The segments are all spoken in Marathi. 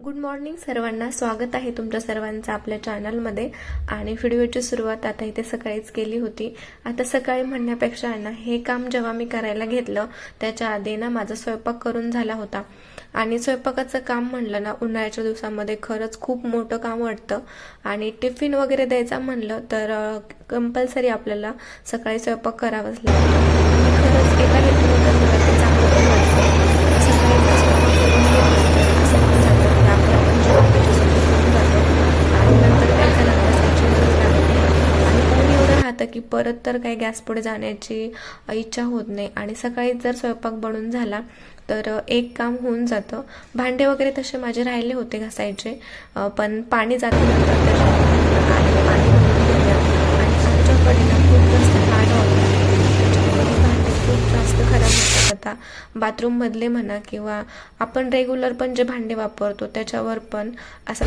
गुड मॉर्निंग सर्वांना, स्वागत आहे तुमच्या सर्वांचं आपल्या चॅनलमध्ये. आणि व्हिडिओची सुरुवात आता इथे सकाळीच केली होती. आता सकाळी म्हणण्यापेक्षा ना, हे काम जेव्हा मी करायला घेतलं त्याच्या आधी ना माझा स्वयंपाक करून झाला होता. आणि स्वयंपाकाचं काम म्हणलं ना, उन्हाळ्याच्या दिवसामध्ये खरंच खूप मोठं काम वाटतं. आणि टिफिन वगैरे द्यायचा म्हणलं तर कंपल्सरी आपल्याला सकाळी स्वयंपाक करावाच लागतो. आणि खरंच एका हेतूने ते चांगलं पण वाटतं. सकाळी स्वयंपाक करून घेतलं तर असं पण जातं की आपल्या पण जेवणाची सोबत होऊन जातं. आणि नंतर काय झालं त्याची गरज लागत नाही. आणि ऊन एवढं राहतं की परत तर काही गॅस पुढे जाण्याची इच्छा होत नाही. आणि सकाळी जर स्वयंपाक बनून झाला तर एक काम होऊन जातं. भांडे वगैरे तसे माझे राहिले होते घासायचे, पण पाणी जातं नंतर त्याच्यामुळे आणि पाणी भरून घेऊया. आणि आमच्याकडे ना खूप जास्त हार्ड वॉटर आहे, त्याच्यामुळे भांडे खूप जास्त खराब होतात. आता बाथरूममधले म्हणा किंवा आपण रेग्युलर पण जे भांडे वापरतो त्याच्यावर पण असं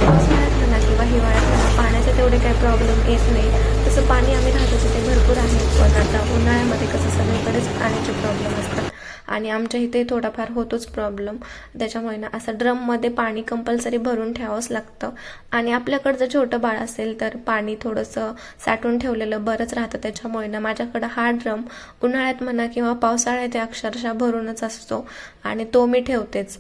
पावसाळ्यात म्हणा किंवा हिवाळ्यात म्हणा पाण्याचे तेवढे काही प्रॉब्लेम येत नाही. तसं पाणी आम्ही राहतो तिथे भरपूर आहे, पण आता उन्हाळ्यामध्ये कसं सगळीकडेच पाण्याचे प्रॉब्लेम असतात आणि आमच्या इथे थोडाफार होतोच प्रॉब्लेम. त्याच्यामुळे ना असं ड्रममध्ये पाणी कंपल्सरी भरून ठेवावंच लागतं. आणि आपल्याकडं जर छोटं बाळ असेल तर पाणी थोडंसं साठवून ठेवलेलं बरंच राहतं. त्याच्यामुळे ना माझ्याकडं हा ड्रम उन्हाळ्यात म्हणा किंवा पावसाळ्यात अक्षरशः भरूनच असतो आणि तो मी ठेवतेच.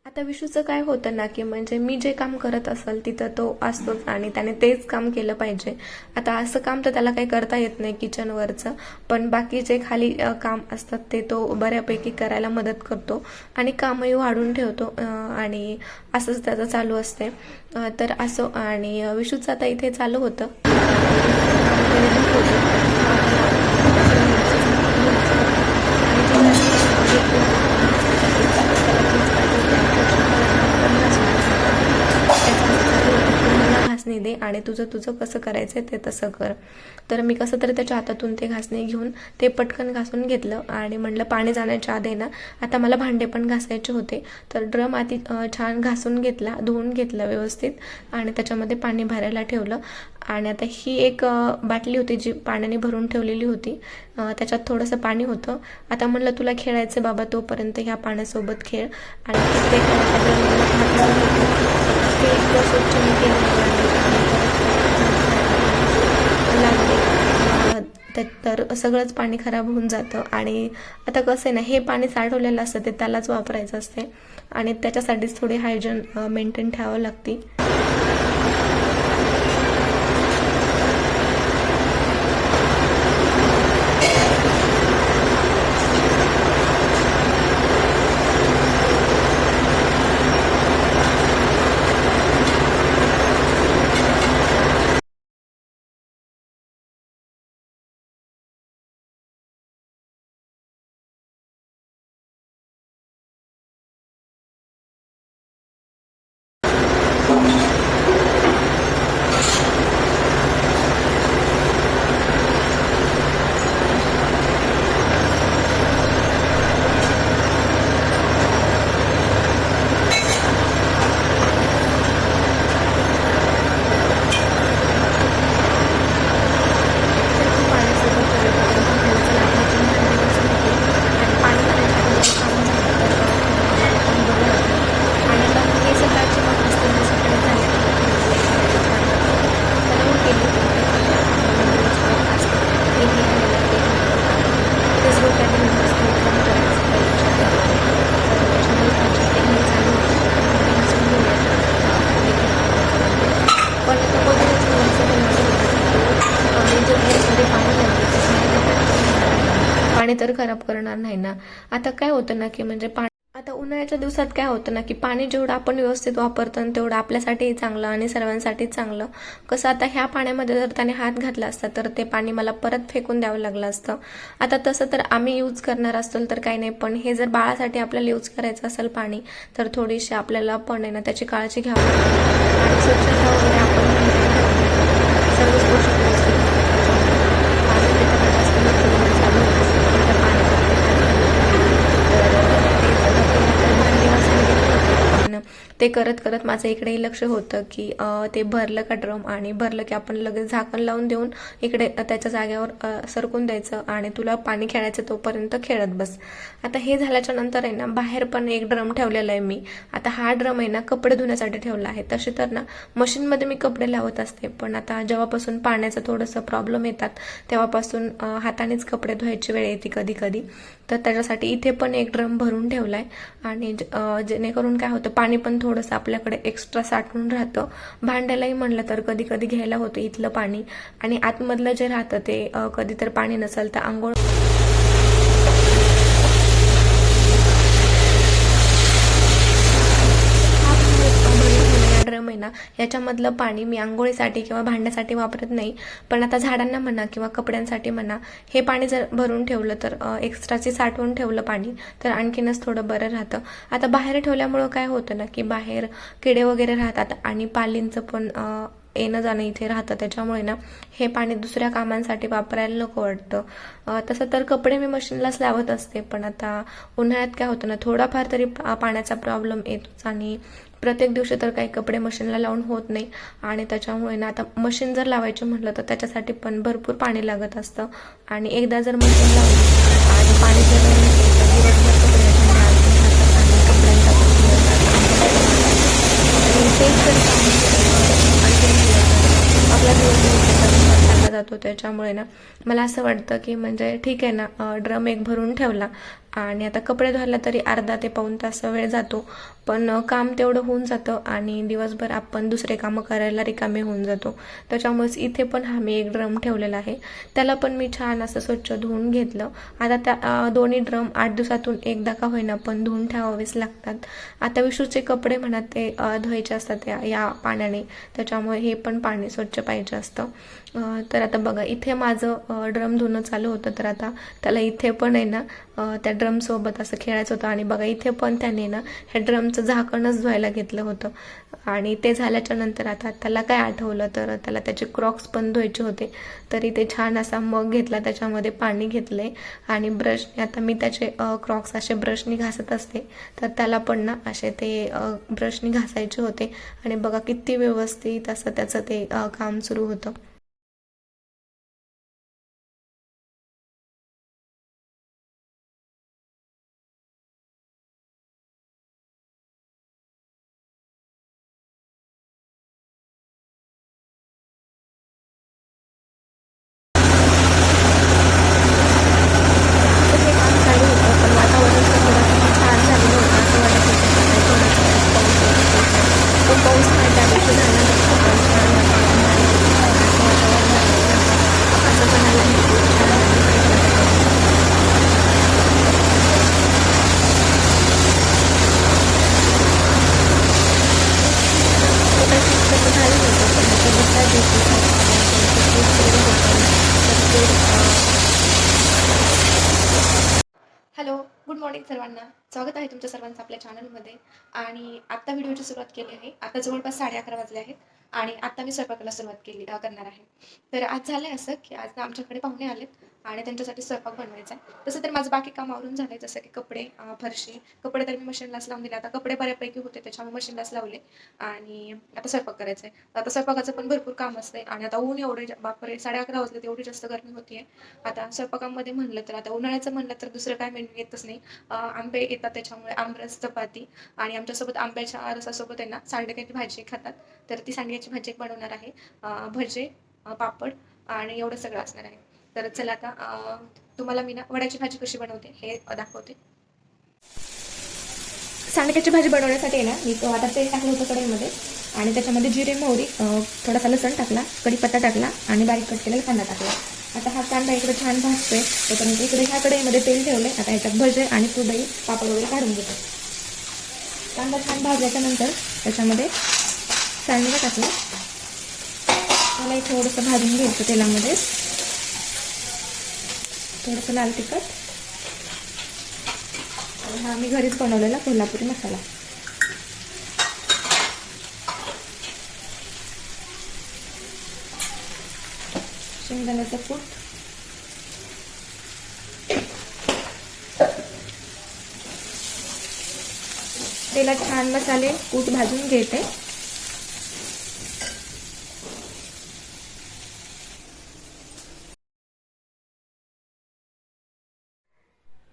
आता विशूचं काय होतं ना, की म्हणजे मी जे काम करत असेल तिथं तो असतोच आणि त्याने तेच काम केलं पाहिजे. आता असं काम तर त्याला काही करता येत नाही किचनवरचं, पण बाकी जे खाली काम असतात ते तो बऱ्यापैकी करायला मदत करतो आणि कामही वाढून ठेवतो. आणि असंच त्याचं चालू असते. तर असं आणि विशूचं आता इथे चालू होतं. घासणी दे आणि तुझं तुझं कसं करायचं ते तसं कर. तर मी कसं तरी त्याच्या हातातून ते घासणी घेऊन ते पटकन घासून घेतलं आणि म्हटलं पाणी जाण्याच्या आधी ना आता मला भांडे पण घासायचे होते. तर ड्रम आधी छान घासून घेतला, धुवून घेतलं व्यवस्थित आणि त्याच्यामध्ये पाणी भरायला ठेवलं. आणि आता ही एक बाटली होती जी पाण्याने भरून ठेवलेली होती, त्याच्यात थोडंसं पाणी होतं. आता म्हणलं तुला खेळायचं बाबा, तोपर्यंत ह्या पाण्यासोबत खेळ. आणि ते स्वच्छ मी केलं तर सगळंच पाणी खराब होऊन जातं. आणि आता कसं आहे ना, हे पाणी साठवलेलं असतं ते त्यालाच वापरायचं असते आणि त्याच्यासाठीच थोडी हायजीन मेंटेन ठेवावं लागते. पाणी तर खराब करणार नाही ना. आता काय होतं ना, की म्हणजे आता उन्हाळ्याच्या दिवसात काय होतं ना, की पाणी जेवढं आपण व्यवस्थित वापरतो तेवढं आपल्यासाठीही चांगलं आणि सर्वांसाठी चांगलं. कसं आता ह्या पाण्यामध्ये जर त्याने हात घातला असता तर ते पाणी मला परत फेकून द्यावं लागलं असतं. आता तसं तर आम्ही यूज करणार असतो तर काही नाही, पण हे जर बाळासाठी आपल्याला यूज करायचं असेल पाणी तर थोडीशी आपल्याला पण आहे ना त्याची काळजी घ्यावी लागते. आणि स्वच्छता वगैरे आपण सर्वच गोष्टी व्यवस्थित ते करत करत माझं इकडेही लक्ष होतं की ते भरलं का ड्रम, आणि भरलं की आपण लगेच झाकण लावून देऊन इकडे त्याच्या जागेवर सरकून द्यायचं आणि तुला पाणी खेळायचं तोपर्यंत खेळत बस. आता हे झाल्याच्या नंतर आहे ना बाहेर पण एक ड्रम ठेवलेला आहे मी. आता हा ड्रम आहे ना कपडे धुण्यासाठी ठेवला आहे. तसे तर ना मशीनमध्ये मी कपडे लावत असते, पण आता जेव्हापासून पाण्याचं थोडंसं प्रॉब्लेम येतात तेव्हापासून हातानेच कपडे धुवायची वेळ येते कधी कधी. तर त्याच्यासाठी इथे पण एक ड्रम भरून ठेवला आहे, आणि जेणेकरून काय होतं पाणी पण थोडंसं आपल्याकडे एक्स्ट्रा साठवून राहतं. भांड्यालाही म्हणलं तर कधी कधी घ्यायला होतं इथलं पाणी, आणि आतमधलं जे राहतं ते कधी तर पाणी नसेल तर आंघोळ ड्रम आहे ना याच्यामधलं पाणी मी आंघोळीसाठी किंवा भांड्यासाठी वापरत नाही, पण आता झाडांना म्हणा किंवा कपड्यांसाठी म्हणा हे पाणी जर भरून ठेवलं तर एक्स्ट्राची साठवून ठेवलं पाणी तर आणखीनच थोडं बरं राहतं. आता बाहेर ठेवल्यामुळं काय होतं ना की बाहेर किडे वगैरे राहतात आणि पालींचं पण येणं जाणं इथे राहतं, त्याच्यामुळे ना हे पाणी दुसऱ्या कामांसाठी वापरायला नको वाटतं. तसं तर कपडे मी मशीनलाच लावत असते, पण आता उन्हाळ्यात काय होतं ना थोडाफार तरी पाण्याचा प्रॉब्लेम येतोच, आणि प्रत्येक दिवशी तर काही कपडे मशीनला लावून होत नाही. आणि त्याच्यामुळे ना आता मशीन जर लावायचं म्हटलं तर त्याच्यासाठी पण भरपूर पाणी लागत असतं, आणि एकदा जर मशीन लावली आणि पाणी जर दिवसभर कपडे आणि कपड्यांचा आपला दिवस जातो. त्याच्यामुळे ना मला असं वाटतं की म्हणजे ठीक आहे ना ड्रम एक भरून ठेवला आणि आता कपडे धुवायला तरी अर्धा ते पाऊण तास वेळ जातो, पण काम तेवढं होऊन जातं आणि दिवसभर आपण दुसरे कामं करायला रिकामे होऊन जातो. त्याच्यामुळेच इथे पण हा मी एक ड्रम ठेवलेला आहे. त्याला पण मी छान असं स्वच्छ धुवून घेतलं. आता त्या दोन्ही ड्रम 8 दिवसातून एकदा का होईना पण धुवून ठेवावेच लागतात. आता विशूचे कपडे म्हणा ते धुवायचे असतात या पाण्याने, त्याच्यामुळे हे पण पाणी स्वच्छ पाहिजे असतं. तर आता बघा इथे माझं ड्रम धुणं चालू होतं, तर आता त्याला इथे पण आहे ना त्या ड्रमसोबत असं खेळायचं होतं. आणि बघा इथे पण त्याने ना हे ड्रमचं झाकणच धुवायला घेतलं होतं. आणि ते झाल्याच्या नंतर आता त्याला काय आठवलं तर त्याला त्याचे क्रॉक्स पण धुवायचे होते. तरी ते छान असा मग घेतला, त्याच्यामध्ये पाणी घेतले आणि ब्रशने आता मी त्याचे क्रॉक्स असे ब्रशनी घासत असते, तर त्याला पण ना असे ते ब्रशनी घासायचे होते. आणि बघा किती व्यवस्थित असं त्याचं ते काम सुरू होतं. हे काम चालू होतं, पण वातावरण तर थोडं छान झालेलं होतं. असं वाटत होतं की थोडासा पाऊस येईल. पण पाऊस नाही त्या दिवशी झाला नसता, पण छान वातावरण झालं. असं वातावरण झालं असं म्हणायला खूप छान तसं झालं होतं. पण आता दुसऱ्या दिवशी हॅलो, गुड मॉर्निंग सर्वांना. स्वागत आहे तुमच्या सर्वांचं आपल्या चॅनलमध्ये. आणि आत्ता व्हिडिओची सुरुवात केली आहे. आता जवळपास 11:30 वाजले आहेत आणि आत्ता मी स्वयंपाकाला सुरुवात करणार आहे. तर आज झालंय असं की आज ना आमच्याकडे पाहुणे आलेत आणि त्यांच्यासाठी स्वयंपाक बनवायचा आहे. तसं तर माझं बाकी काम आवरून झालंय, जसं की कपडे, फरशी. कपडे तर मी मशीनलाच लावून दिले. आता कपडे बऱ्यापैकी होते त्याच्यामुळे मशीनलाच लावले आणि आता स्वयंपाक करायचा आहे. आता स्वयंपाकाचं पण भरपूर काम असतंय आणि आता ऊन एवढे बापरे 11:30 वाजले, एवढी जास्त गरमी होतीये. आता स्वयंपाकामध्ये म्हणलं तर आता उन्हाळ्याचं म्हणलं तर दुसरं काय मेन्यू येतच नाही. आंबे येतात त्याच्यामुळे आमरस, चपाती, आणि आमच्यासोबत आंब्याच्या रसासोबत आहे ना सांडग्याची भाजी खातात, तर ती सांडग्याची भाजी एक बनवणार आहे. भजे, पापड आणि एवढं सगळं असणार आहे. तर चला आता तुम्हाला मी ना वड्याची भाजी कशी बनवते हे दाखवते. सांडग्याची भाजी बनवण्यासाठी आहे ना मी आता तेल टाकलं होतं कढईमध्ये आणि त्याच्यामध्ये जिरे, मोहरी, थोडासा लसण टाकला, कढीपत्ता टाकला आणि बारीक कट केलेला कांदा टाकला. आता हा कांदा इकडे छान भाजतोय, त्याच्यानंतर इकडे ह्या कढईमध्ये तेल ठेवले. आता ह्याच्यात भजे आणि कुरडई, पापड वगैरे काढून घेतो. कांदा छान भाजल्याच्या नंतर त्याच्यामध्ये सांडगे टाकले. त्याला थोडंसं भाजून घ्यायचं तेलामध्ये. थोडंसं लाल तिखट आणि हा मी घरीच बनवलेला कोल्हापुरी मसाला. शेंगदाण्याचं कूट, तेलात छान मसाले कूट भाजून घेते.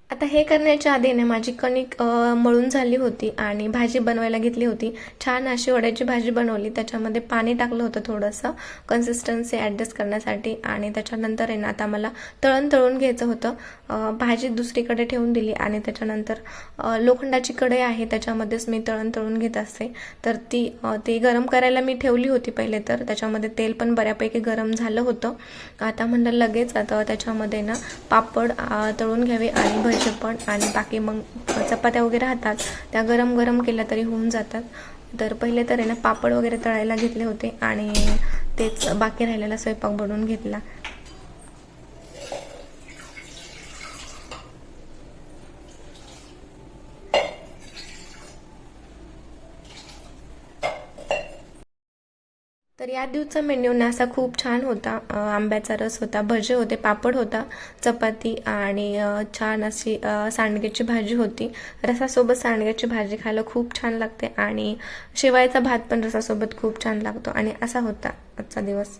आता हे करण्याच्या आधी ना माझी कणिक मळून झाली होती आणि भाजी बनवायला घेतली होती. छान अशी वड्याची भाजी बनवली. त्याच्यामध्ये पाणी टाकलं होतं थोडंसं कन्सिस्टन्सी ॲडजस्ट करण्यासाठी आणि त्याच्यानंतर आहे ना आता मला तळून घ्यायचं होतं. भाजी दुसरीकडे ठेवून दिली आणि त्याच्यानंतर लोखंडाची कढई आहे त्याच्यामध्येच मी तळून घेत असते. तर ती गरम करायला मी ठेवली होती पहिले, तर त्याच्यामध्ये तेल पण बऱ्यापैकी गरम झालं होतं. आता म्हणलं लगेच आता त्याच्यामध्ये ना पापड तळून घ्यावे आणि भजी पण, आणि बाकी मग चपात्या वगैरे राहतात त्या गरम केल्या तरी होऊन जातात. तर पहिले तर आहे ना पापड वगैरे तळायला घेतले होते आणि तेच बाकी राहिलेला स्वयंपाक बनवून घेतला. तर या दिवसाचा मेन्यू ना असा खूप छान होता. आंब्याचा रस होता, भजे होते, पापड होता, चपाती आणि छान अशी सांडग्याची भाजी होती. रसासोबत सांडग्याची भाजी खायला खूप छान लागते आणि शेवयाचा भात पण रसासोबत खूप छान लागतो. आणि असा होता आजचा दिवस.